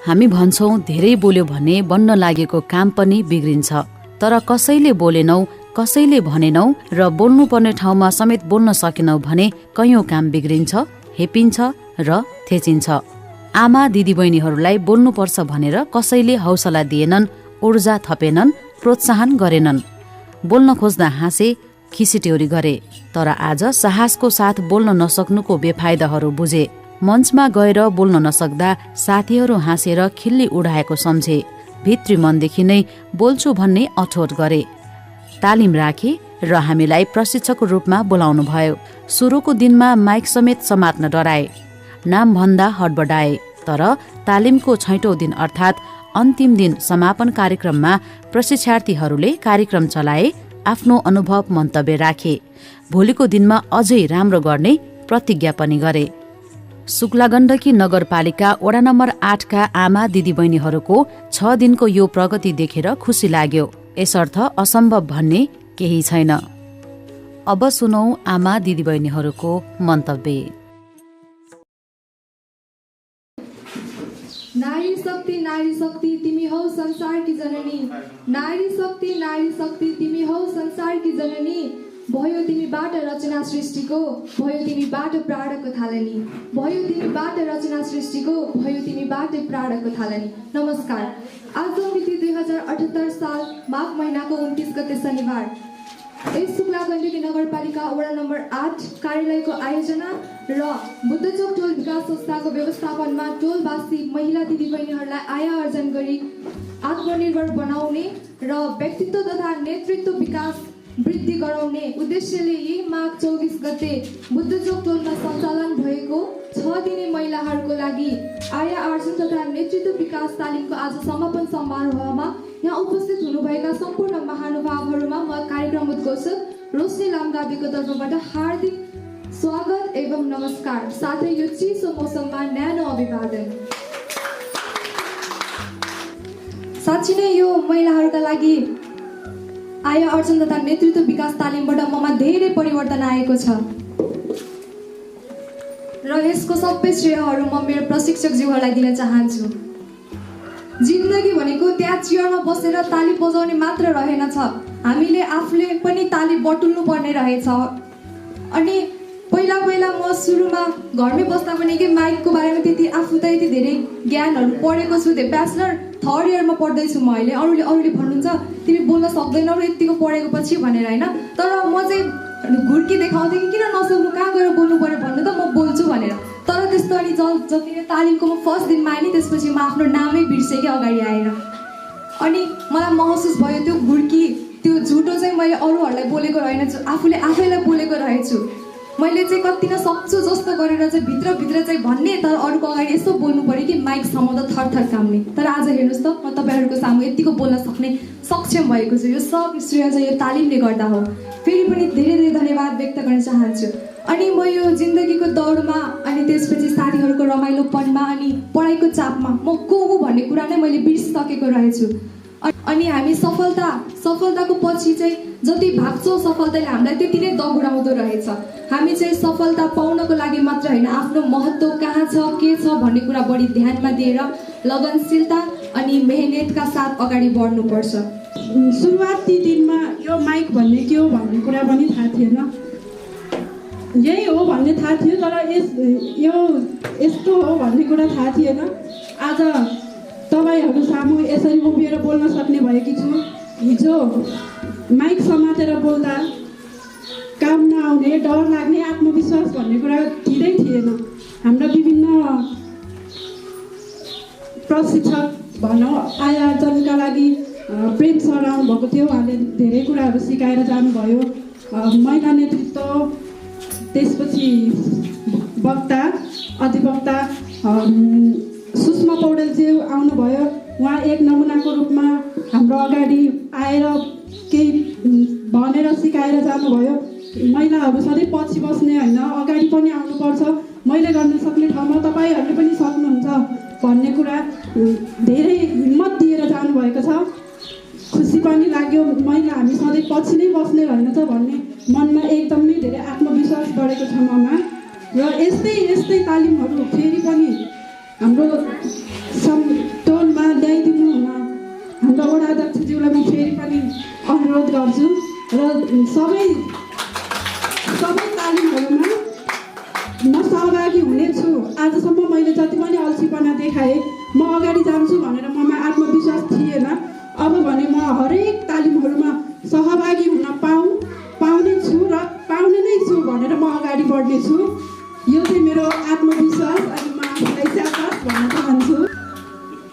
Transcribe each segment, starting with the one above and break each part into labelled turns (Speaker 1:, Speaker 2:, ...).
Speaker 1: हामी भन्छौँ धेरै बोल्यो भने बन्न लागेको काम पनि बिग्रिन्छ, तर कसैले बोलेनौ, कसैले भनेनौ र बोल्नुपर्ने ठाउँमा समेत बोल्न सकेनौ भने कैयौं काम बिग्रिन्छ, हेपिन्छ र थेचिन्छ। आमा दिदीबहिनीहरूलाई बोल्नुपर्छ भनेर कसैले हौसला दिएनन्, ऊर्जा थपेनन्, प्रोत्साहन गरेनन्। बोल्न खोज्दा हाँसे, खिसिट्यौरी गरे, तर आज साहसको साथ बोल्न नसक्नुको बेफाइदाहरू बुझे। मञ्चमा गएर बोल्न नसक्दा साथीहरू हाँसेर खिल्ली उडाएको सम्झे। भित्री मनदेखि नै बोल्छु भन्ने अठोट गरे। तालिम राखे र हामीलाई प्रशिक्षकको रूपमा बोलाउनु भयो। सुरुको दिनमा माइक समेत समात्न डराए, नाम भन्दा हडबडाए, तर तालिमको 6औं दिन अर्थात् अन्तिम दिन समापन कार्यक्रममा प्रशिक्षार्थीहरूले कार्यक्रम चलाए, आफ्नो अनुभव मन्तव्य राखे। भोलिको दिनमा अझै राम्रो गर्ने प्रतिज्ञा पनि गरे। शुक्लागण्डकी नगरपालिका वडा नम्बर 8 का आमा दिदीबहिनीहरूको 6 दिनको यो प्रगति देखेर खुसी लाग्यो। यसर्थ असम्भव भन्ने केही छैन। अब सुनौ आमा दिदीबहिनीहरूको मन्तव्य।
Speaker 2: नारी शक्ति तिमी हौ संसारकी जननी। नारी शक्ति तिमी हौ संसारकी जननी। भयो तिमीबाट रचना सृष्टिको, भयो तिमीबाट प्राणको थालनी। भयो तिमीबाट रचना सृष्टिको, भयो तिमीबाट प्राणको थालनी। नमस्कार। आज मिति 2078 साल माघ महिनाको 29 गते शनिबार यस शुक्लागण्डकी नगरपालिका वडा नम्बर 8 कार्यालयको आयोजना र बुद्धचोक टोल विकास संस्थाको व्यवस्थापनमा टोलवासी महिला दिदीबहिनीहरूलाई आय आर्जन गरी आत्मनिर्भर बनाउने र व्यक्तित्व तथा नेतृत्व विकास वृद्धि गराउने उद्देश्यले यही माघ 24 गते बुद्धचोक टोलमा सञ्चालन भएको 6 दिने महिलाहरूको लागि आय आर्जन तथा नेतृत्व विकास तालिमको आज समापन समारोहमा यहाँ उपस्थित हुनुभएका सम्पूर्ण महानुभावहरूमा म कार्यक्रम उद्घोषक रोशनी लामगाबीको तर्फबाट हार्दिक स्वागत एवं नमस्कार, साथै यो चिसो मौसममा न्यानो अभिवादन। साँच्चै नै यो महिलाहरूका लागि आय आर्जन तथा नेतृत्व विकास तालिमबाट ममा धेरै परिवर्तन आएको छ र यसको सबै श्रेयहरू म मेरो प्रशिक्षकज्यूहरूलाई दिन चाहन्छु। जिन्दगी भनेको त्यहाँ चेयरमा बसेर ताली बजाउने मात्र रहेनछ, हामीले आफूले पनि ताली बटुल्नु पर्ने रहेछ। अनि पहिला म सुरुमा घरमै बस्दा पनि के माइकको बारेमा त्यति आफू त यति धेरै ज्ञानहरू पढेको छु। ब्याचलर 3rd इयरमा पढ्दैछु म अहिले। अरूले भन्नुहुन्छ तिमी बोल्न सक्दैनौ र यतिको पढेको पछि भनेर होइन, तर म चाहिँ घुर्की देखाउँथेँ कि किन नसक्नु, कहाँ गएर बोल्नु पर्यो भन्नु त म बोल्छु भनेर। तर त्यस्तो अनि जति तालिमको म फर्स्ट दिनमा आएँ नि, त्यसपछि म आफ्नो नामै बिर्सेँ कि अगाडि आएर। अनि मलाई महसुस भयो त्यो घुर्की, त्यो झुटो चाहिँ मैले अरूहरूलाई बोलेको रहेनछु, आफैलाई बोलेको रहेछु। मैले चाहिँ कति न सक्छु जस्तो गरेर चाहिँ भित्र चाहिँ भन्ने, तर अरूको अगाडि यसो बोल्नु पर्यो कि माइक समाउँदा थरथर काम्ने। तर आज हेर्नुहोस् त म तपाईँहरूको सामु यतिको बोल्न सक्ने सक्षम भएको छु। यो सब श्रेय चाहिँ यो तालिमले गर्दा हो। फेरि पनि धेरै धन्यवाद व्यक्त गर्न चाहन्छु। अनि म यो जिन्दगीको दौडमा अनि त्यसपछि साथीहरूको रमाइलोपनमा अनि पढाइको चापमा म को हो भन्ने कुरा नै मैले बिर्सिसकेको रहेछु। अनि हामी सफलताको पछि चाहिँ जति भाग्छौँ सफलताले हामीलाई त्यति नै दगुराउँदो रहेछ। हामी चाहिँ सफलता पाउनको लागि मात्र होइन, आफ्नो महत्त्व कहाँ छ के छ भन्ने कुरा बढी ध्यानमा दिएर लगनशीलता अनि मेहनतका साथ अगाडि बढ्नुपर्छ।
Speaker 3: सुरुवाती दिनमा यो माइक भन्ने के हो भन्ने कुरा पनि थाहा थिएन, यही हो भन्ने थाहा थियो, तर यस्तो हो भन्ने कुरा थाहा थिएन। आज तपाईँहरू सामु यसरी उभिएर बोल्न सक्ने भएकी छु। हिजो माइक समातेर बोल्दा काम नआउने, डर लाग्ने, आत्मविश्वास भन्ने कुरा थिँदै थिएन। हाम्रा विभिन्न प्रशिक्षक भनौँ आय आर्जनका लागि प्रेम सर आउनुभएको थियो। उहाँले धेरै कुराहरू सिकाएर जानुभयो। महिला नेतृत्व, त्यसपछि वक्ता अधिवक्ता सुषमा पौडेलज्यू आउनुभयो। उहाँ एक नमुनाको रूपमा हाम्रो अगाडि आएर केही भनेर सिकाएर जानुभयो। महिलाहरू सधैँ पछि बस्ने होइन, अगाडि पनि आउनुपर्छ, मैले गर्न सक्ने ठाउँमा तपाईँहरूले पनि सक्नुहुन्छ भन्ने कुरा धेरै हिम्मत दिएर जानुभएको छ। खुसी पनि लाग्यो, महिला हामी सधैँ पछि नै बस्ने रहेनछ भन्ने मनमा एकदमै धेरै आत्मविश्वास बढेको छ ममा। र यस्तै तालिमहरू फेरि पनि हाम्रो टोलमा ल्याइदिनु हुन हाम्रो वडा अध्यक्षज्यूलाई म फेरि पनि अनुरोध गर्छु र सबै तालिमहरूमा म सहभागी हुनेछु। आजसम्म मैले जति पनि अल्छीपना देखाएँ म अगाडि जान्छु भनेर ममा आत्मविश्वास थिएन। अब भने म हरेक तालिमहरूमा सहभागी हुन पाउने छु र पाउने नै छु भनेर म अगाडि बढ्नेछु। यो चाहिँ मेरो आत्मविश्वास अनि म आफूलाई स्याबास भन्न चाहन्छु।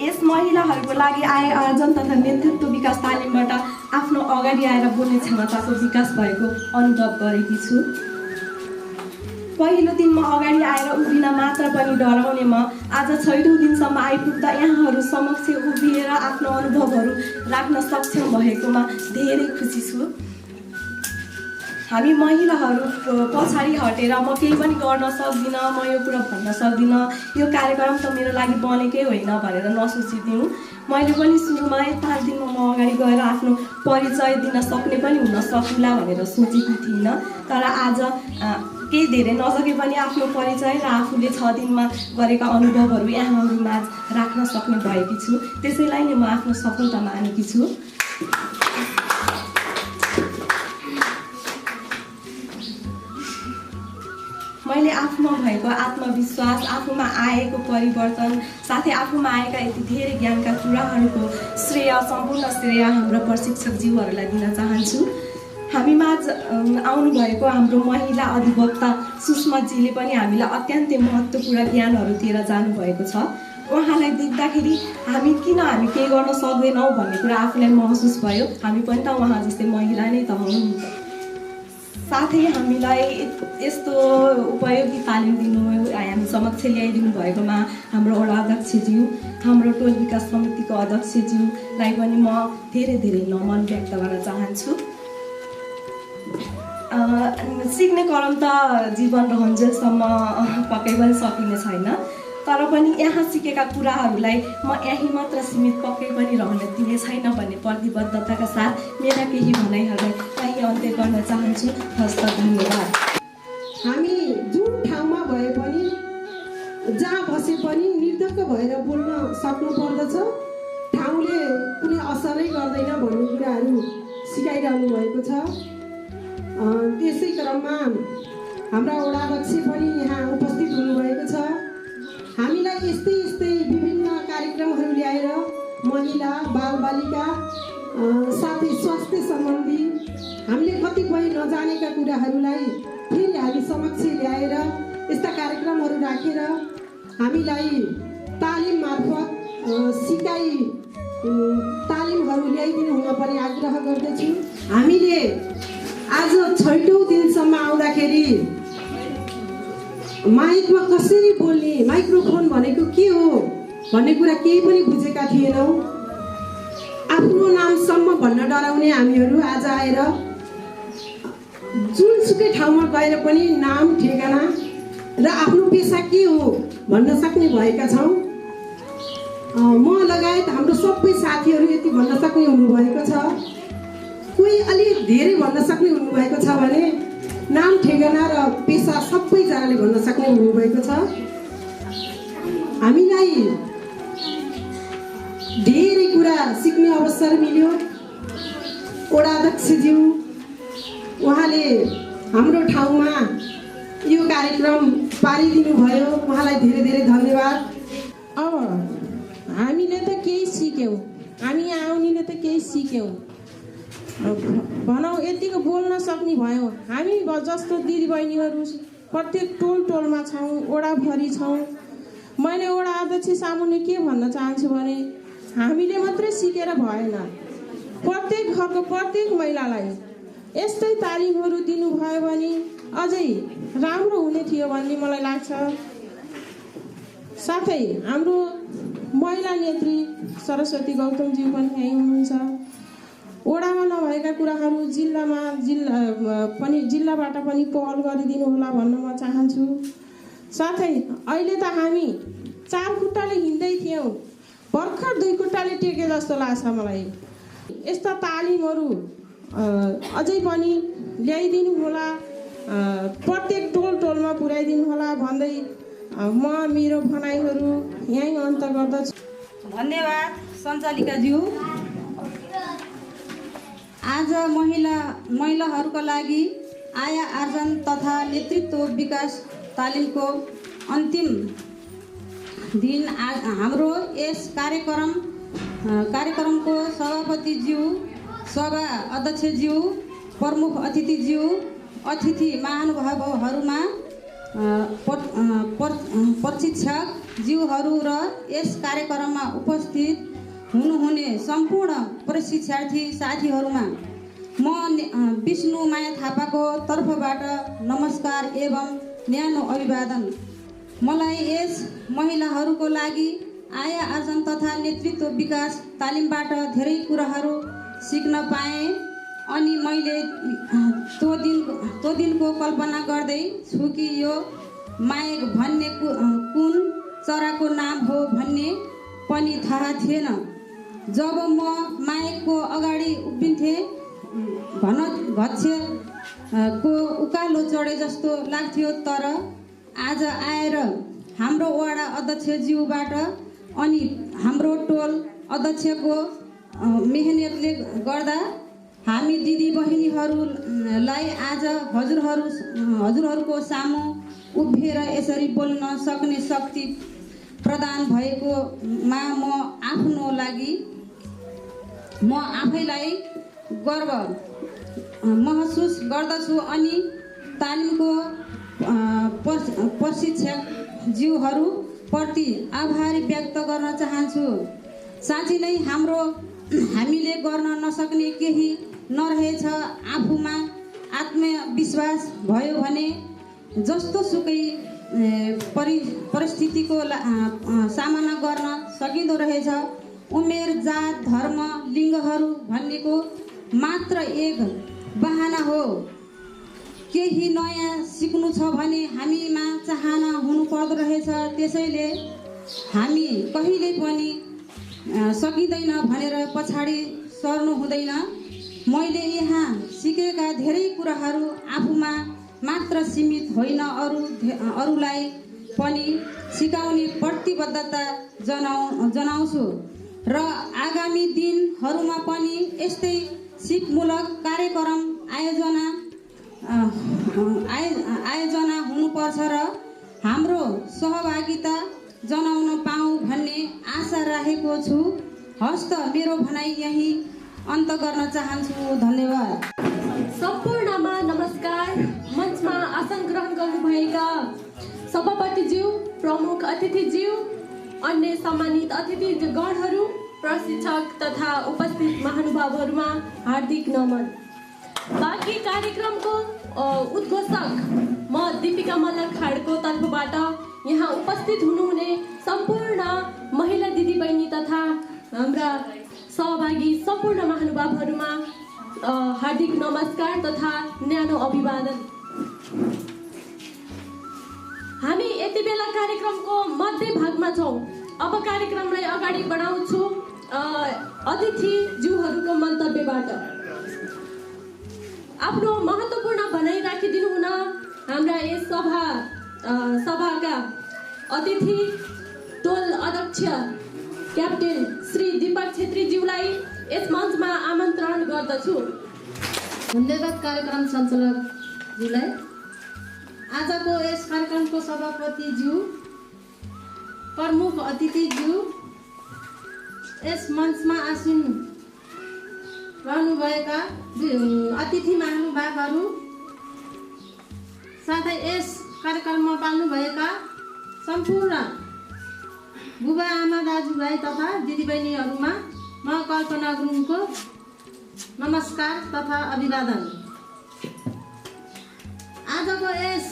Speaker 4: यस महिलाहरूको लागि आय आयोजन तथा नेतृत्व विकास तालिमबाट आफ्नो अगाडि आएर बोल्ने क्षमताको विकास भएको अनुभव गरेकी छु। पहिलो दिनमा अगाडि आएर उभिन मात्र पनि डराउने म आज 6औं दिनसम्म आइपुग्दा यहाँहरू समक्ष उभिएर आफ्नो अनुभवहरू राख्न सक्षम भएकोमा धेरै खुसी छु। हामी महिलाहरू पछाडि हटेर म केही पनि गर्न सक्दिनँ, म यो कुरा भन्न सक्दिनँ, यो कार्यक्रम त मेरो लागि बनेकै होइन भनेर नसोचिदिउँ। मैले पनि सुरुमा 5 दिनमा म अगाडि गएर आफ्नो परिचय दिन सक्ने पनि हुन सकुला भनेर सोचेकी थिइनँ। तर आज केही धेरै नसके पनि आफ्नो परिचय र आफूले 6 दिनमा गरेका अनुभवहरू यहाँहरूमा राख्न सक्ने भएकी छु। त्यसैलाई नै म आफ्नो सफलता मानेकी छु। मैले आफूमा भएको आत्मविश्वास, आफूमा आएको परिवर्तन, साथै आफूमा आएका यति धेरै ज्ञानका कुराहरूको सम्पूर्ण श्रेय हाम्रो प्रशिक्षकज्यूहरूलाई दिन चाहन्छु। हामीमाझ आउनुभएको हाम्रो महिला अधिवक्ता सुषमाजीले पनि हामीलाई अत्यन्तै महत्त्वपूर्ण ज्ञानहरू दिएर जानुभएको छ। उहाँलाई देख्दाखेरि हामी केही गर्न सक्दैनौँ भन्ने कुरा आफूलाई महसुस भयो। हामी पनि त उहाँ जस्तै महिला नै त हौँ। साथै हामीलाई यस्तो उपयोगी तालिम दिनु हामी समक्ष ल्याइदिनु भएकोमा हाम्रो वडा अध्यक्षज्यू, हाम्रो टोल विकास समितिको अध्यक्षज्यूलाई पनि म धेरै धेरै नमन व्यक्त गर्न चाहन्छु। सिक्ने क्रम त जीवन रहन्जेलसम्म पक्कै पनि सकिने छैन। तर पनि यहाँ सिकेका कुराहरूलाई म यहीँ मात्र सीमित पक्कै पनि रहन दिने छैन भन्ने प्रतिबद्धताका साथ मेरा केही भनाइहरूलाई यहीँ अन्त्य गर्न चाहन्छु। हस्त धन्यवाद।
Speaker 5: हामी जुन ठाउँमा भए पनि जहाँ बसे पनि निर्धक्क भएर बोल्न सक्नु पर्दछ। ठाउँले कुनै असरै गर्दैन भन्ने कुराहरू सिकाइरहनु भएको छ। त्यसै क्रममा हाम्रा वडा अध्यक्ष पनि यहाँ उपस्थित हुनुभएको छ। हामीलाई यस्तै विभिन्न कार्यक्रमहरू ल्याएर महिला, बालबालिका साथै स्वास्थ्य सम्बन्धी हामीले कतिपय नजानेका कुराहरूलाई फेरि हामी समक्ष ल्याएर यस्ता कार्यक्रमहरू राखेर हामीलाई तालिम मार्फत तालिमहरू ल्याइदिनु हुन पनि आग्रह गर्दछु। हामीले आज 6औं दिनसम्म आउँदाखेरि माइकमा कसरी बोल्ने, माइक्रोफोन भनेको के हो भन्ने कुरा केही पनि बुझेका थिएनौँ। आफ्नो नामसम्म भन्न डराउने हामीहरू आज आएर जुनसुकै ठाउँमा गएर पनि नाम, ठेगाना र आफ्नो पेसा के हो भन्न सक्ने भएका छौँ। म लगायत हाम्रो सबै साथीहरू यति भन्न सक्ने हुनुभएको छ। कोही अलिक धेरै भन्न सक्ने हुनुभएको छ भने नाम, ठेगाना र पेसा सबैजनाले भन्न सक्ने हुनुभएको छ। हामीलाई धेरै कुरा सिक्ने अवसर मिल्यो। वडा अध्यक्षज्यू उहाँले हाम्रो ठाउँमा यो कार्यक्रम पारिदिनु भयो, उहाँलाई धेरै धेरै धन्यवाद।
Speaker 6: अब हामीले त केही सिक्यौँ, हामी यहाँ आउनेले त केही सिक्यौँ भनौँ, यतिको बोल्न सक्ने भयौँ। हामी जस्तो दिदीबहिनीहरू प्रत्येक टोलमा छौँ, वडाभरि छौँ। मैले वडा अध्यक्ष सामुन्ने के भन्न चाहन्छु भने हामीले मात्रै सिकेर भएन, प्रत्येक घरको प्रत्येक महिलालाई यस्तै तालिमहरू दिनुभयो भने अझै राम्रो हुने थियो भन्ने मलाई लाग्छ। साथै हाम्रो महिला नेत्री सरस्वती गौतमजी पनि यहीँ हुनुहुन्छ। वडामा नभएका कुराहरू जिल्लाबाट पनि पहल गरिदिनु होला भन्न म चाहन्छु। साथै अहिले त हामी 4 खुट्टाले हिँड्दै थियौँ, भर्खर 2 खुट्टाले टेके जस्तो लाग्छ मलाई। यस्ता तालिमहरू अझै पनि ल्याइदिनु होला प्रत्येक टोलमा पुर्याइदिनु होला भन्दै म मेरो भनाइहरू यहीँ अन्त गर्दछु।
Speaker 7: धन्यवाद सञ्चालिकाज्यू।
Speaker 8: आज महिलाहरूका लागि आय आर्जन तथा नेतृत्व विकास तालिमको अन्तिम दिन हाम्रो यस कार्यक्रमको सभापतिज्यू, सभा अध्यक्षज्यू, प्रमुख अतिथिज्यू, अतिथि महानुभावहरूमा प्रशिक्षक ज्यूहरू र यस कार्यक्रममा उपस्थित हुनुहुने सम्पूर्ण प्रशिक्षार्थी साथीहरूमा म विष्णु माया थापाको तर्फबाट नमस्कार एवं न्यानो अभिवादन। मलाई यस महिलाहरूको लागि आय आर्जन तथा नेतृत्व विकास तालिमबाट धेरै कुराहरू सिक्न पाएँ अनि मैले त्यो दिनको कल्पना गर्दै छु कि यो मायक भन्ने कुन चराको नाम हो भन्ने पनि थाहा थिएन। जब म मायकको अगाडि उभिन्थेँ घच्छको उकालो चढे जस्तो लाग्थ्यो, तर आज आएर हाम्रो वडा अध्यक्षज्यूबाट अनि हाम्रो टोल अध्यक्षको मेहनतले गर्दा हामी दिदी बहिनीहरूलाई आज हजुरहरूको सामु उभिएर यसरी बोल्न सक्ने शक्ति प्रदान भएकोमा म आफैलाई गर्व महसुस गर्दछु अनि तालिमको प्रशिक्षकज्यूहरूप्रति आभार व्यक्त गर्न चाहन्छु। साँच्चै नै हामीले गर्न नसक्ने केही नरहेछ। आफूमा आत्मविश्वास भयो भने जस्तो सुकै परिस्थितिको सामना गर्न सकिँदो रहेछ। उमेर, जात, धर्म, लिङ्गहरू भनेको मात्र एक बहाना हो। केही नयाँ सिक्नु छ भने हामीमा चाहना हुनुपर्दो रहेछ। त्यसैले हामी कहिले पनि सकिँदैन भनेर पछाडि सर्नु हुँदैन। मैले यहाँ सिकेका धेरै कुराहरू आफूमा मात्र सीमित होइन, अरूलाई पनि सिकाउने प्रतिबद्धता जनाउँछु र आगामी दिनहरूमा पनि यस्तै सिपमूलक कार्यक्रम आयोजना हुनुपर्छ र हाम्रो सहभागिता जनाउन पाऊँ भन्ने आशा राखेको छु। हस्त मेरो भनाइ यही अन्त गर्न चाहन्छु। धन्यवाद।
Speaker 4: सम्पूर्णमा नमस्कार। मञ्चमा आसन ग्रहण गर्नुभएका सभापतिज्यू, प्रमुख अतिथिज्यू, अन्य सम्मानित अतिथिगणहरू, प्रशिक्षक तथा उपस्थित महानुभावहरूमा हार्दिक नमन। बाँकी कार्यक्रमको उद्घोषक म दीपिका मल्ल खाडको तर्फबाट यहाँ उपस्थित हुनुहुने सम्पूर्ण महिला दिदीबहिनी तथा हाम्रा सहभागी सम्पूर्ण महानुभावहरूमा हार्दिक नमस्कार तथा न्यानो अभिवादन। हामी यति बेला कार्यक्रमको मध्य भागमा छौँ। अब कार्यक्रमलाई अगाडि बढाउँछु अतिथिज्यूहरूको मन्तव्यबाट। आफ्नो महत्त्वपूर्ण भनाइ राखिदिनु हुन हाम्रा यस सभाका अतिथि टोल अध्यक्ष क्याप्टेन श्री दीपक छेत्रीज्यूलाई यस मञ्चमा आमन्त्रण गर्दछु।
Speaker 8: धन्यवाद कार्यक्रम सञ्चालकज्यूलाई। आजको यस कार्यक्रमको सभापतिज्यू, प्रमुख अतिथिज्यू, यस मञ्चमा आसीन रहनुभएका अतिथि महानुभावहरू, साथै यस कार्यक्रममा पाल्नुभएका सम्पूर्ण बुबा आमा दाजुभाइ तथा दिदीबहिनीहरूमा म कल्पना गुरुङको नमस्कार तथा अभिवादन। आजको यस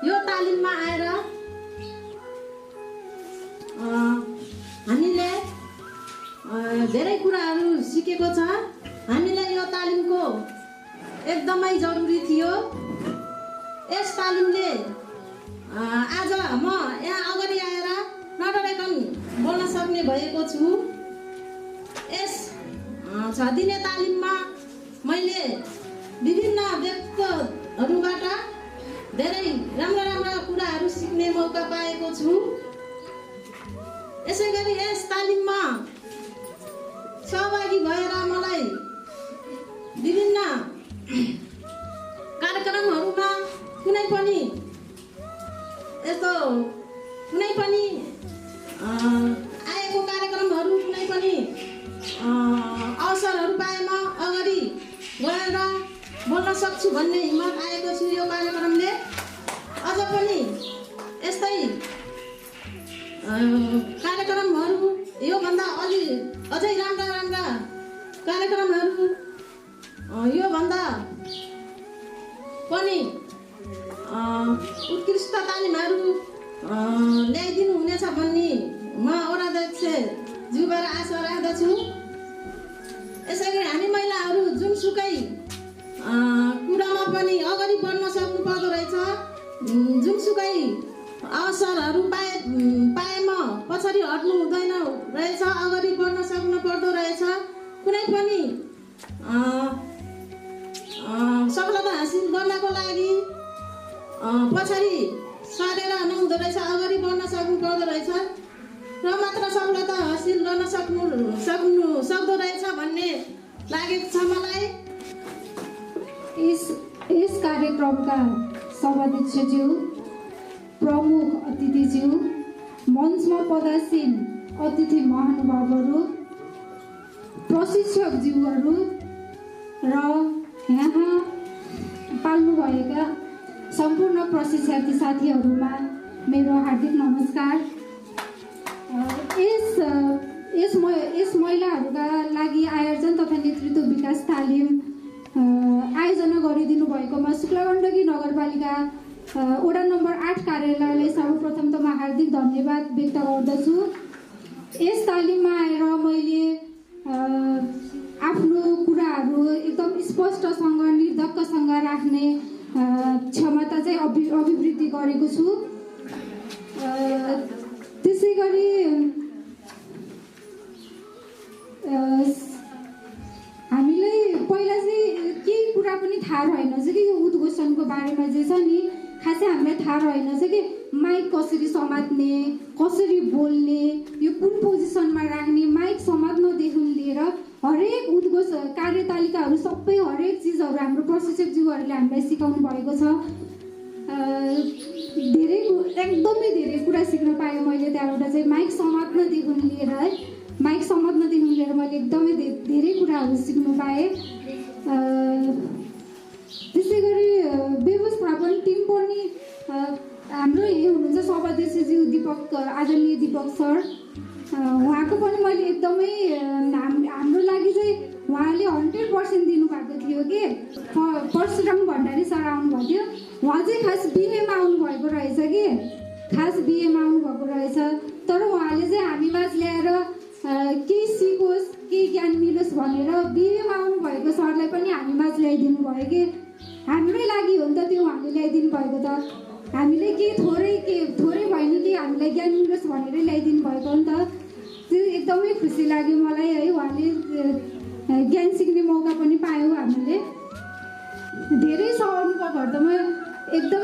Speaker 8: यो तालिममा आएर हामीले धेरै कुराहरू सिकेको छ। हामीलाई यो तालिमको एकदमै जरुरी थियो। यस तालिमले आज म यहाँ अगाडि आएर नडराइकन बोल्न सक्ने भएको छु। यस
Speaker 6: छ दिने तालिममा मैले विभिन्न व्यक्तिहरूबाट धेरै राम्रा राम्रा कुराहरू सिक्ने मौका पाएको छु। यसै गरी यस तालिममा सहभागी भएर मलाई विभिन्न कार्यक्रमहरूमा कुनै पनि आएको कार्यक्रमहरू कुनै पनि अवसरहरू पाएमा अगाडि गएर बोल्न सक्छु भन्ने हिम्मत आएको छु। यो कार्यक्रमले अझ पनि यस्तै कार्यक्रमहरू योभन्दा अझै राम्रा राम्रा कार्यक्रमहरू योभन्दा पनि उत्कृष्ट तालिमहरू ल्याइदिनु हुनेछ भन्ने म वडाध्यक्षज्यूबाट आशा राख्दछु। यसै गरी हामी महिलाहरू जुनसुकै कुरामा पनि अगाडि बढ्न सक्नु पर्दो रहेछ। जुनसुकै अवसरहरू पाएमा पछाडि हट्नु हुँदैन रहेछ, अगाडि बढ्न सक्नु पर्दो रहेछ। कुनै पनि सफलता हासिल गर्नको लागि पछाडि सरेर नहुँदो रहेछ, अगाडि बढ्न सक्नु पर्दो रहेछ र मात्र सफलता हासिल गर्न सक्दो रहेछ भन्ने लागेको छ मलाई।
Speaker 2: यस कार्यक्रमका सभाध्यक्षज्यू, प्रमुख अतिथिज्यू, मञ्चमा पदासीन अतिथि महानुभावहरू, प्रशिक्षकज्यूहरू र यहाँ पाल्नुभएका सम्पूर्ण प्रशिक्षार्थी साथीहरूमा मेरो हार्दिक नमस्कार। यस महिलाहरूका लागि आयोजन तथा नेतृत्व विकास तालिम आयोजना गरिदिनु भएकोमा शुक्लागण्डकी नगरपालिका वडा नम्बर 8 कार्यालयलाई सर्वप्रथम त म हार्दिक धन्यवाद व्यक्त गर्दछु। यस तालिममा आएर मैले आफ्नो कुराहरू एकदम स्पष्टसँग निर्धक्कसँग राख्ने क्षमता चाहिँ अभिवृद्धि गरेको छु। त्यसै गरी हामीलाई पहिला चाहिँ केही कुरा पनि थाहा रहेनछ कि यो उद्घोषणको बारेमा जे छ नि, खासै हामीलाई थाहा रहेनछ कि माइक कसरी समात्ने, कसरी बोल्ने, यो कुन पोजिसनमा राख्ने, माइक समात्नदेखि लिएर हरेक कार्यतालिकाहरू सबै हरेक चिजहरू हाम्रो प्रशिक्षकज्यूहरूले हामीलाई सिकाउनु भएको छ। एकदमै धेरै कुरा सिक्न पाएँ मैले त्यहाँबाट चाहिँ। माइक समात्नदेखि लिएर मैले एकदमै धेरै कुराहरू सिक्नु पाएँ। त्यसै गरी व्यवस्थापन टिम पनि हाम्रो यही हुनुहुन्छ सभाध्यक्षज्यू आदरणीय दीपक सर, उहाँको पनि मैले एकदमै हाम्रो लागि चाहिँ उहाँले 100% दिनुभएको थियो कि। परशुराम भण्डारी सर आउनुभएको थियो, उहाँ चाहिँ खास बिहेमा आउनुभएको रहेछ कि, तर उहाँले चाहिँ हामी माझ ल्याएर केही सिकोस्, केही ज्ञान मिलोस् भनेर बिहेमा आउनुभएको सरलाई पनि हामी माझ ल्याइदिनु भयो कि। हाम्रै लागि हो नि त त्यो उहाँले ल्याइदिनु भएको त। हामीले थोरै भयो नि कि हामीलाई ज्ञान मिलोस् भनेर ल्याइदिनु भएको हो नि त। त्यो एकदमै खुसी लाग्यो मलाई है। उहाँले ज्ञान सिक्ने मौका पनि पायौँ हामीले। धेरै अनुभवहरू त म एकदम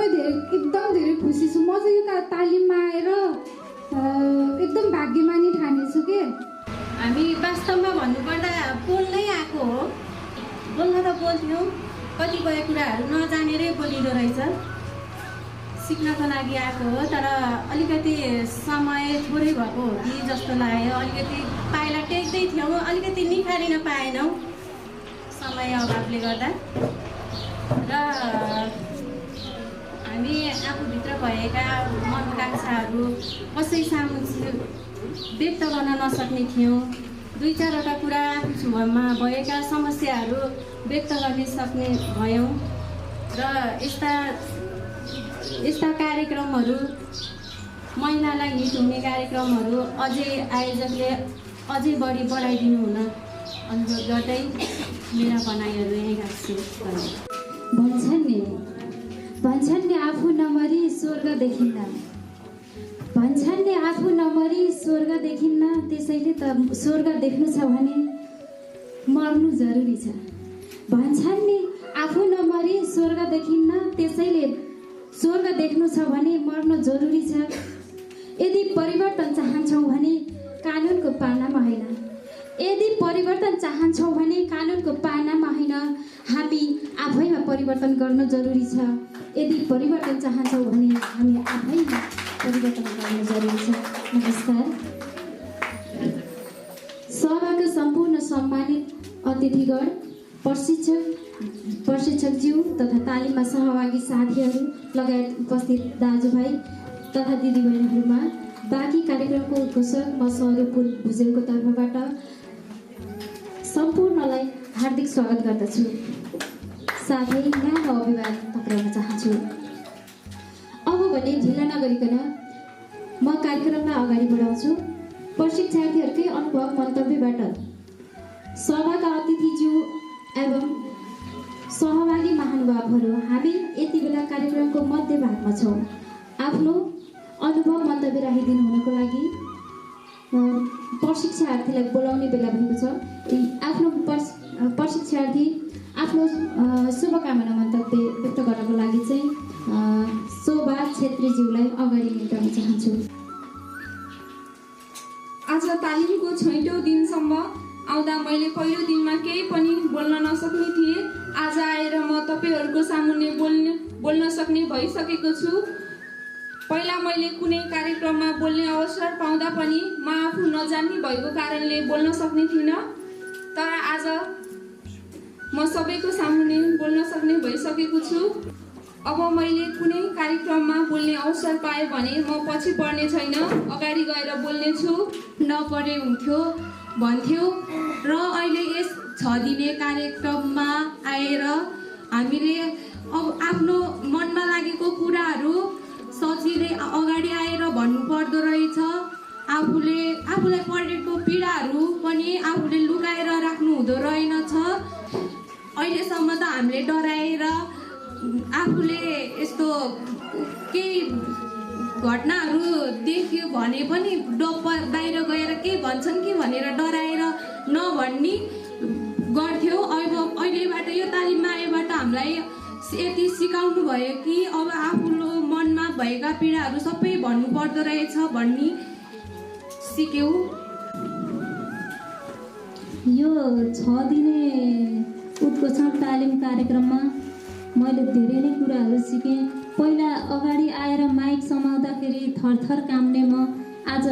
Speaker 2: धेरै खुसी छु। म चाहिँ यो तालिममा आएर एकदम भाग्यमानी ठानेछु कि।
Speaker 4: हामी वास्तवमा भन्नुपर्दा बोल्नै आएको हो, बोल्न त बोल्थ्यौँ, कतिपय कुराहरू नजानेरै बोलिँदो रहेछ। सिक्नको लागि आएको हो, तर अलिकति समय थोरै भएको हो कि जस्तो लाग्यो। अलिकति पाइला टेक्दै थियौँ, अलिकति निखारिन पाएनौँ समय अभावले गर्दा। र हामी आफूभित्र भएका मनोकांक्षाहरू कसै सामु व्यक्त गर्न नसक्ने थियौँ। 2-4वटा कुरा आफू छुवामा भएका समस्याहरू व्यक्त गर्न सक्ने भयौँ। र यस्ता कार्यक्रमहरू, महिलालाई हित हुने कार्यक्रमहरू अझै आयोजकले अझै बढी बढाइदिनु हुन अनुरोध गर्दै मेरा भनाइहरू यहीँ राख्छु।
Speaker 9: भन्छन् नि आफू नमरी स्वर्ग देखिन्न, भन्छन् नि आफू नमरी स्वर्ग देखिन्न। त्यसैले त स्वर्ग देख्नु छ भने मर्नु जरुरी छ। भन्छन् नि आफू नमरी स्वर्ग देखिन्न, त्यसैले स्वर्ग देख्नु छ भने मर्नु जरुरी छ। यदि परिवर्तन चाहन्छौँ भने कानुनको पानामा होइन, यदि परिवर्तन चाहन्छौँ भने कानुनको पानामा होइन, हामी आफैमा परिवर्तन गर्नु जरुरी छ। यदि परिवर्तन चाहन्छौँ भने हामी आफैमा परिवर्तन गर्नु जरुरी छ। नमस्कार। सभाका सम्पूर्ण सम्मानित अतिथिगण, प्रशिक्षकज्यू तथा तालिममा सहभागी साथीहरू लगायत उपस्थित दाजुभाइ तथा दिदीबहिनीहरूमा बाँकी कार्यक्रमको उद्घोषक म स्वरूपुर भुजेलको तर्फबाट सम्पूर्णलाई हार्दिक स्वागत गर्दछु। साथै न्यानो अभिवादन टक्राउन चाहन्छु। अब भने ढिला नगरिकन म कार्यक्रमलाई अगाडि बढाउँछु। प्रशिक्षार्थीहरूकै अनुभव मन्तव्यबाट सभाका अतिथिज्यू एवं सहभागी महानुभावहरू, हामी यति बेला कार्यक्रमको मध्य भागमा छौँ। आफ्नो अनुभव मन्तव्य राखिदिनु हुनको लागि प्रशिक्षार्थीलाई बोलाउने बेला भएको छ। आफ्नो प्रशिक्षार्थी आफ्नो शुभकामना मन्तव्य व्यक्त गर्नको लागि चाहिँ शोभा छेत्रीज्यूलाई अगाडि निम्ताउन चाहन्छु।
Speaker 2: आज तालिमको 6औं दिनसम्म आउँदा मैले पहिलो दिनमा केही पनि बोल्न नसक्ने थिएँ। आज आएर म तपाईँहरूको सामुन्ने बोल्न सक्ने भइसकेको छु। पहिला मैले कुनै कार्यक्रममा बोल्ने अवसर पाउँदा पनि म आफू नजान्ने भएको कारणले बोल्न सक्ने थिइनँ, तर आज म सबैको सामुन्ने बोल्न सक्ने भइसकेको छु। अब मैले कुनै कार्यक्रममा बोल्ने अवसर पाएँ भने म पछि पर्ने छैन, अगाडि गएर बोल्ने छु। नपरे हुन्थ्यो भन्थ्यो र अहिले यस 6 दिने कार्यक्रममा आएर हामीले अब आफ्नो मनमा लागेको कुराहरू सजिलै अगाडि आएर भन्नु पर्दो रहेछ। आफूलाई परेको पीडाहरू पनि आफूले लुकाएर राख्नु हुँदो रहेनछ। अहिलेसम्म त हामीले डराएर आफूले यस्तो केही घटनाहरू देख्यो भने पनि बाहिर गएर के भन्छन् कि भनेर डराएर नभन्ने गर्थ्यो। अहिलेबाट यो तालिममा आएबाट हामीलाई यति सिकाउनु भयो कि अब आफ्नो मनमा भएका पीडाहरू सबै भन्नु पर्दो रहेछ भन्ने सिक्यौँ।
Speaker 9: यो 6 दिने उद्घोषण तालिम कार्यक्रममा मैले धेरै नै कुराहरू सिकेँ। पहिला अगाडि आएर माइक समाउँदाखेरि थरथर काम्ने म आज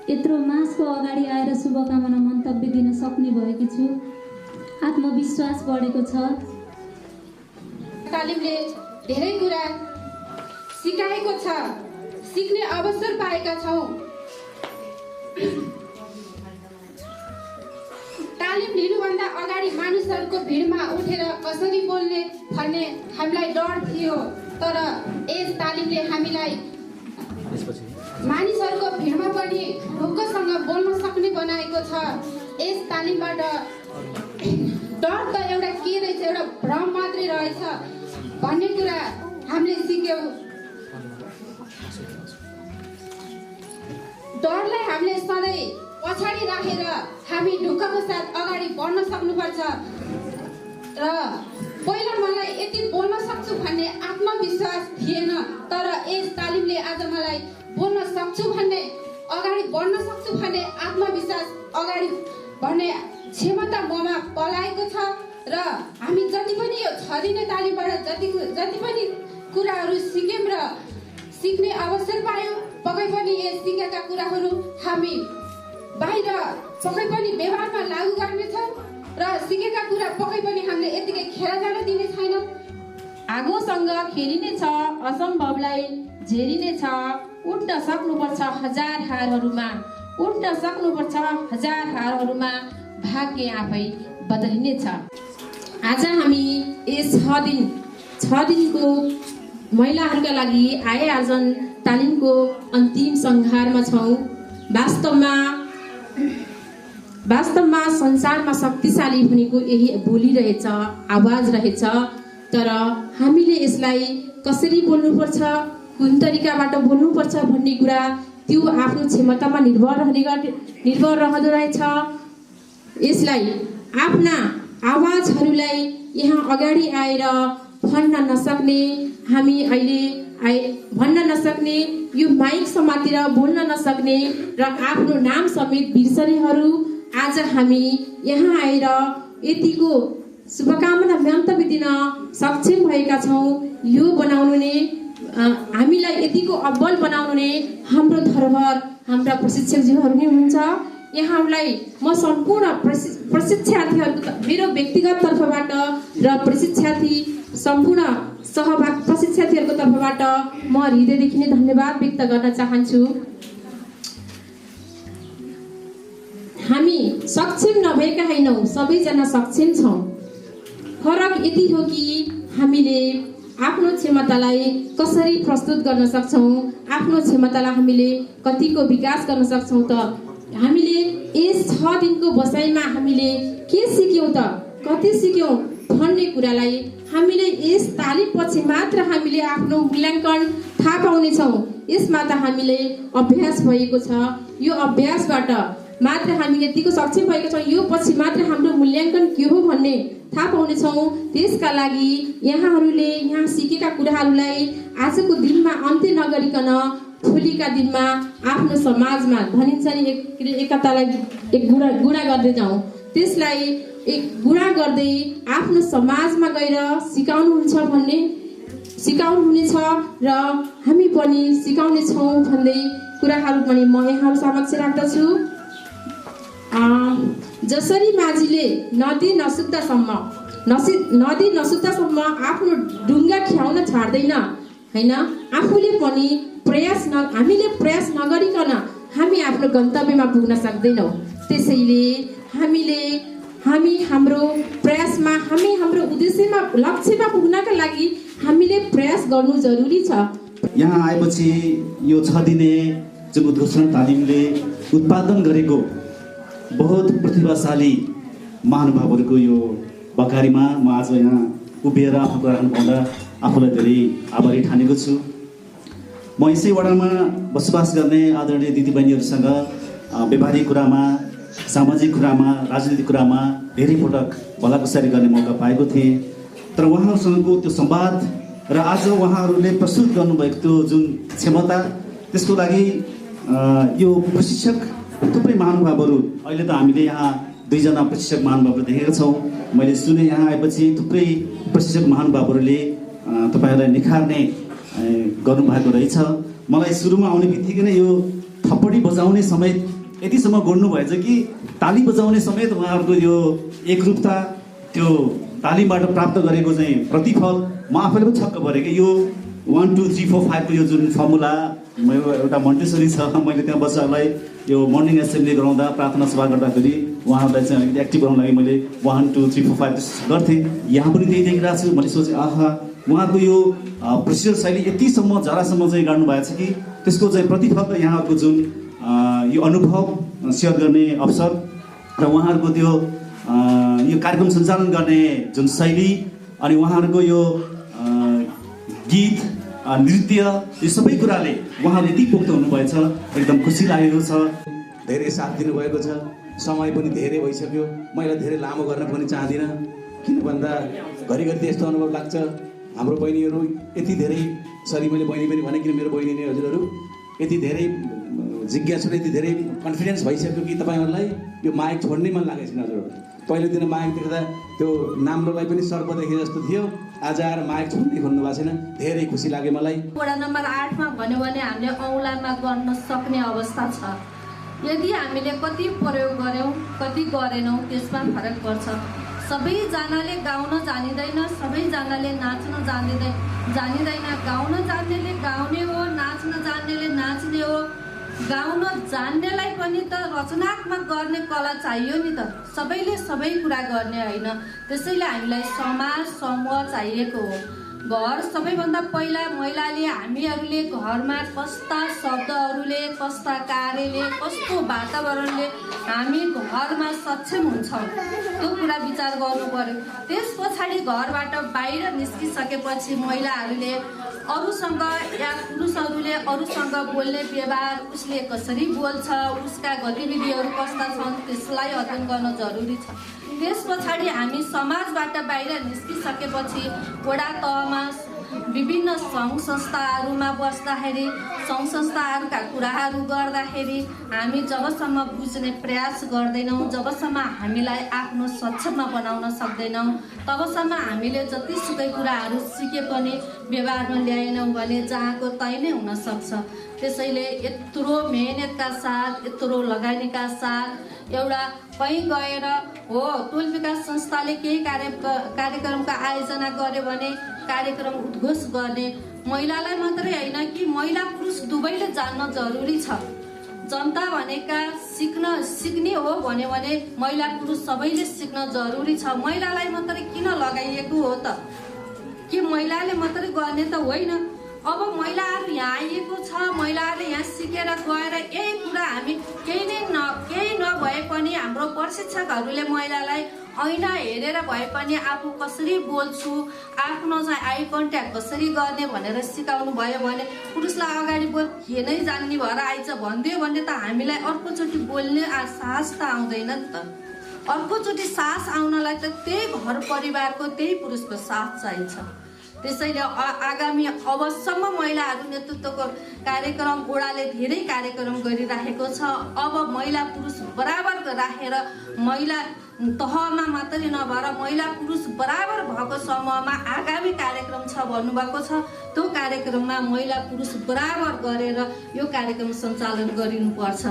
Speaker 9: यत्रो मासको अगाडि आएर शुभकामना मन्तव्य दिन सक्ने भएकी छु। आत्मविश्वास बढेको छ।
Speaker 6: तालिमले धेरै कुरा सिकाएको छ, सिक्ने अवसर पाएका छौँ। तालिम लिनुभन्दा अगाडि मानिसहरूको भिडमा उठेर कसरी बोल्ने भन्ने हामीलाई डर थियो, तर यस तालिमले हामीलाई मानिसहरूको भिडमा पनि ढुक्कसँग बोल्न सक्ने बनाएको छ। यस तालिमबाट डर त एउटा के रहेछ, एउटा भ्रम मात्रै रहेछ भन्ने कुरा हामीले सिक्यौँ। डरलाई हामीले सधैँ पछाडि राखेर हामी ढुक्कको साथ अगाडि बढ्न सक्नुपर्छ। र पहिला मलाई यति बोल्न सक्छु भन्ने आत्मविश्वास थिएन, तर यस तालिमले आज मलाई बोल्न सक्छु भन्ने, अगाडि बढ्न सक्छु भन्ने आत्मविश्वास, अगाडि बढ्ने क्षमता ममा पलाएको छ। र हामी जति पनि यो 6 दिने तालिमबाट जति पनि कुराहरू सिक्यौँ र सिक्ने अवसर पायौँ, पक्कै पनि यस सिकेका कुराहरू हामी बाहिर पक्कै पनि व्यवहारमा लागू गर्नेछौँ र सिकेका कुरा पक्कै पनि हामीले यतिकै खेर जान दिने छैनौँ।
Speaker 10: आगोसँग खेलिने छ, असम्भवलाई झेलिने छ, उठ्न सक्नुपर्छ हजार हारहरूमा, उठ्न सक्नुपर्छ हजार हारहरूमा, भाग्य आफै बदलिनेछ। आज हामी यस 6 दिनको महिलाहरूका लागि आय आर्जन तालिमको अन्तिम संहारमा छौँ। वास्तवमा संसारमा शक्तिशाली भनेको यही बोली रहेछ, आवाज रहेछ, तर हामीले यसलाई कसरी बोल्नुपर्छ, कुन तरिकाबाट बोल्नुपर्छ भन्ने कुरा त्यो आफ्नो क्षमतामा निर्भर रहँदो रहेछ। यसलाई आफ्ना आवाजहरूलाई यहाँ अगाडि आएर भन्न नसक्ने, हामी अहिले भन्न नसक्ने, यो माइक समातेर बोल्न नसक्ने र आफ्नो नाम समेत बिर्सनेहरू आज हामी यहाँ आएर यतिको शुभकामना मन्तव्य दिन सक्षम भएका छौँ। यो बनाउनु नै हामीलाई यतिको अब्बल बनाउनु नै हाम्रो धरोहर हाम्रा प्रशिक्षकज्यूहरू नै हुनुहुन्छ। यहाँहरूलाई म सम्पूर्ण प्रशिक्षार्थीहरूको मेरो व्यक्तिगत तर्फबाट र प्रशिक्षार्थी सम्पूर्ण प्रशिक्षार्थीहरूको तर्फबाट म हृदयदेखि नै धन्यवाद व्यक्त गर्न चाहन्छु। हामी सक्षम नभएका होइनौँ, सबैजना सक्षम छौँ। फरक यति हो कि हामीले आफ्नो क्षमतालाई कसरी प्रस्तुत गर्न सक्छौँ, आफ्नो क्षमतालाई हामीले कतिको विकास गर्न सक्छौँ। त हामीले यस 6 दिनको बसाइमा हामीले के सिक्यौँ त, कति सिक्यौँ भन्ने कुरालाई हामीले यस तालिमपछि मात्र हामीले आफ्नो मूल्याङ्कन थाहा पाउनेछौँ। यसमा त हामीले अभ्यास भएको छ, यो अभ्यासबाट मात्र हामी यतिको सक्षम भएका छौँ। यो पछि मात्र हाम्रो मूल्याङ्कन के हो भन्ने थाहा पाउनेछौँ। त्यसका लागि यहाँहरूले यहाँ सिकेका कुराहरूलाई आजको दिनमा अन्त्य नगरिकन भोलिका दिनमा आफ्नो समाजमा भनिन्छ नि एकतालाई एक गुणा गर्दै जाउँ, त्यसलाई एक गुणा गर्दै आफ्नो समाजमा गएर सिकाउनुहुनेछ र हामी पनि सिकाउनेछौँ भन्दै कुराहरू पनि म यहाँहरू समक्ष राख्दछु। जसरी माझीले नदी नसुक्दासम्म आफ्नो ढुङ्गा ख्याउन छाड्दैन हैन, आफूले पनि हामीले प्रयास नगरिकन हामी आफ्नो गन्तव्यमा पुग्न सक्दैनौँ। त्यसैले हामी हाम्रो प्रयासमा हाम्रो उद्देश्यमा लक्ष्यमा पुग्नका लागि हामीले प्रयास गर्नु जरुरी छ।
Speaker 11: यहाँ आएपछि यो 6 दिने जुन उद्घोषण तालिमले उत्पादन गरेको बहुत प्रतिभाशाली महानुभावहरूको यो बकारीमा म आज यहाँ उभिएर आफ्नो कुरा राख्नु पाउँदा आफूलाई धेरै आभारी ठानेको छु। म यसै वडामा बसोबास गर्ने आदरणीय दिदीबहिनीहरूसँग व्यावहारिक कुरामा, सामाजिक कुरामा, राजनीतिक कुरामा धेरै पटक भलाकुसारी गर्ने मौका पाएको थिएँ। तर उहाँहरूसँगको त्यो संवाद र आज उहाँहरूले प्रस्तुत गर्नुभएको त्यो जुन क्षमता, त्यसको लागि यो प्रशिक्षक थुप्रै महानुभावहरू, अहिले त हामीले यहाँ 2 जना प्रशिक्षक महानुभावहरू देखेका छौँ। मैले सुने यहाँ आएपछि थुप्रै प्रशिक्षक महानुभावहरूले तपाईँहरूलाई निखार्ने गर्नुभएको रहेछ। मलाई सुरुमा आउने बित्तिकै नै यो थप्पडी बजाउने समेत यतिसम्म गर्नुभएछ कि ताली बजाउने समेत उहाँहरूको यो एकरूपता, त्यो तालिमबाट प्राप्त गरेको चाहिँ प्रतिफल म आफैले पनि छक्क परेँ कि यो 1 2 3 4 5 को यो जुन फर्मुला मेरो एउटा मन्टेसरी छ। मैले त्यहाँ बच्चाहरूलाई यो मर्निङ एसेम्ब्ली गराउँदा, प्रार्थना सभा गर्दाखेरि उहाँहरूलाई चाहिँ अलिकति एक्टिभ गराउन लागि मैले 1 2 3 4 5 गर्थेँ। यहाँ पनि त्यही देखिरहेको छु। मैले सोचेँ आहा, उहाँको यो प्रोसिजर शैली यतिसम्म जरासम्म चाहिँ गर्नुभएको छ कि त्यसको चाहिँ प्रतिफल त यहाँहरूको जुन यो अनुभव सेयर गर्ने अवसर र उहाँहरूको त्यो यो कार्यक्रम सञ्चालन गर्ने जुन शैली अनि उहाँहरूको यो गीत नृत्य, यो सबै कुराले उहाँले यति पोख्त हुनुभएछ, एकदम खुसी लागेको छ।
Speaker 12: धेरै साथ दिनुभएको छ। समय पनि धेरै भइसक्यो, मैले धेरै लामो गर्न पनि चाहदिनँ, किन भन्दा घरिघरि त्यस्तो अनुभव लाग्छ हाम्रो बहिनीहरू यति धेरै, सरी मैले बहिनी पनि भने किन मेरो बहिनी नै हजुरहरू यति धेरै जिज्ञासा, यति धेरै कन्फिडेन्स भइसक्यो कि तपाईँहरूलाई यो माइक छोड्नै मन लागेको छैन हजुरहरू। पहिलो दिन माइक देख्दा त्यो नाम्लोलाई पनि सर्प देखे जस्तो थियो, आज आएर माइक छोड्दै खोल्नु भएको छैन, धेरै खुसी लाग्यो मलाई।
Speaker 13: वडा नम्बर 8 मा भन्यो भने हामीले औँलामा गर्न सक्ने अवस्था छ। यदि हामीले कति प्रयोग गर्यौँ कति गरेनौँ त्यसमा फरक पर्छ। सबैजनाले गाउन जानिँदैन, सबैजनाले नाच्न जानिँदैन। गाउन जान्नेले गाउने हो, नाच्न जान्नेले नाच्ने हो। गाउन जान्नेलाई पनि त रचनात्मक गर्ने कला चाहियो नि त। सबैले सबै कुरा गर्ने होइन। त्यसैले हामीलाई समाज समूह चाहिएको हो। घर सबैभन्दा पहिला महिलाले, हामीहरूले घरमा कस्ता शब्दहरूले, कस्ता कार्यले, कस्तो वातावरणले हामी घरमा सक्षम हुन्छौँ त्यो कुरा विचार गर्नु पर्यो। त्यस पछाडि घरबाट बाहिर निस्किसकेपछि महिलाहरूले अरूसँग या पुरुषहरूले अरूसँग बोल्ने व्यवहार उसले कसरी बोल्छ, उसका गतिविधिहरू कस्ता छन् त्यसलाई अध्ययन गर्न जरुरी छ। त्यस पछाडि हामी समाजबाट बाहिर निस्किसकेपछि वडा तहमा विभिन्न सङ्घ संस्थाहरूमा बस्दाखेरि सङ्घ संस्थाहरूका कुराहरू गर्दाखेरि हामी जबसम्म बुझ्ने प्रयास गर्दैनौँ, जबसम्म हामीलाई आफ्नो सक्षममा बनाउन सक्दैनौँ, तबसम्म हामीले जतिसुकै कुराहरू सिके पनि व्यवहारमा ल्याएनौँ भने जहाँको तै नै हुनसक्छ। त्यसैले यत्रो मेहनतका साथ, यत्रो लगानीका साथ एउटा कहीँ गएर हो टोल विकास संस्थाले केही कार्यक्रमका आयोजना गर्यो भने कार्यक्रम उद्घोष गर्ने महिलालाई मात्रै होइन कि महिला पुरुष दुवैले जान्न जरुरी छ। जनता भनेका सिक्ने हो भन्यो भने महिला पुरुष सबैले सिक्न जरुरी छ। महिलालाई मात्रै किन लगाइएको हो त? कि महिलाले मात्रै गर्ने त होइन। अब महिलाहरू यहाँ आइएको छ, महिलाहरूले यहाँ सिकेर गएर यही कुरा हामी केही नभए पनि हाम्रो प्रशिक्षकहरूले महिलालाई ऐना हेरेर भए पनि आफू कसरी बोल्छु, आफ्नो चाहिँ आई कन्ट्याक्ट कसरी गर्ने भनेर सिकाउनु भयो भने पुरुषलाई अगाडि बोल के नै जान्ने भएर आइज भनिदियो भने त हामीलाई अर्कोचोटि बोल्ने साहस त आउँदैन नि त। अर्कोचोटि साहस आउनलाई त त्यही घर परिवारको त्यही पुरुषको साथ चाहिन्छ। त्यसैले आगामी अवसम्म महिलाहरू नेतृत्वको कार्यक्रम वडाले धेरै कार्यक्रम गरिराखेको छ। अब महिला पुरुष बराबर राखेर महिला तहमा मात्रै नभएर महिला पुरुष बराबर भएको समूहमा आगामी कार्यक्रम छ भन्नुभएको छ। त्यो कार्यक्रममा महिला पुरुष बराबर गरेर यो कार्यक्रम सञ्चालन गरिनुपर्छ।